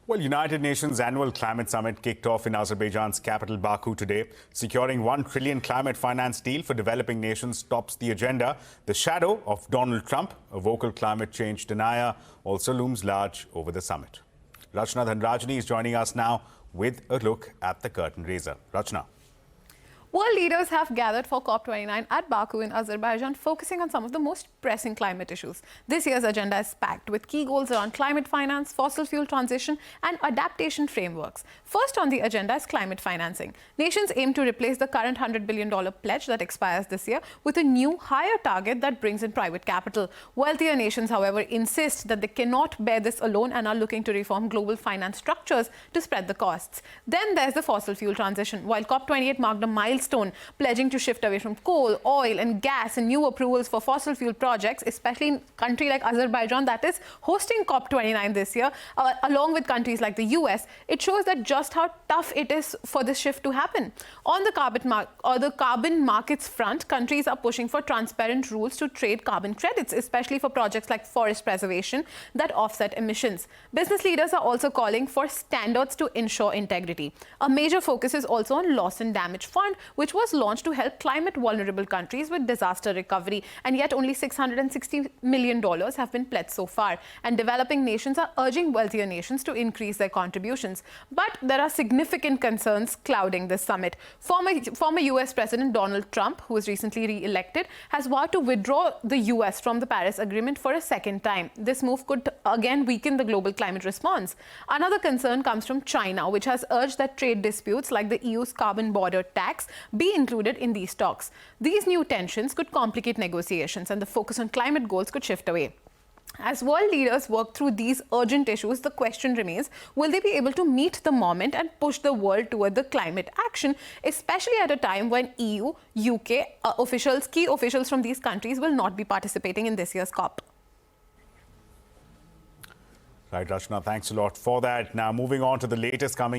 Well, United Nations Annual Climate Summit kicked off in Azerbaijan's capital Baku today. Securing $1 trillion climate finance deal for developing nations tops the agenda. The shadow of Donald Trump, a vocal climate change denier, also looms large over the summit. Rachna Dhanrajani is joining us now with a look at the curtain raiser. Rachna. World leaders have gathered for COP29 at Baku in Azerbaijan, focusing on some of the most pressing climate issues. This year's agenda is packed with key goals around climate finance, fossil fuel transition and adaptation frameworks. First on the agenda is climate financing. Nations aim to replace the current $100 billion pledge that expires this year with a new, higher target that brings in private capital. Wealthier nations, however, insist that they cannot bear this alone and are looking to reform global finance structures to spread the costs. Then there's the fossil fuel transition. While COP28 marked a milestone, pledging to shift away from coal, oil and gas and new approvals for fossil fuel projects, especially in a country like Azerbaijan that is hosting COP29 this year, along with countries like the US, it shows that just how tough it is for this shift to happen. On the carbon markets front, countries are pushing for transparent rules to trade carbon credits, especially for projects like forest preservation that offset emissions. Business leaders are also calling for standards to ensure integrity. A major focus is also on loss and damage fund, which was launched to help climate-vulnerable countries with disaster recovery. And yet only $660 million have been pledged so far. And developing nations are urging wealthier nations to increase their contributions. But there are significant concerns clouding this summit. Former US President Donald Trump, who was recently re-elected, has vowed to withdraw the US from the Paris Agreement for a second time. This move could again weaken the global climate response. Another concern comes from China, which has urged that trade disputes like the EU's carbon border tax be included in these talks. These new tensions could complicate negotiations and the focus on climate goals could shift away. As world leaders work through these urgent issues, the question remains, will they be able to meet the moment and push the world toward the climate action, especially at a time when EU, UK key officials from these countries will not be participating in this year's COP? Right, Rachna, thanks a lot for that. Now, moving on to the latest coming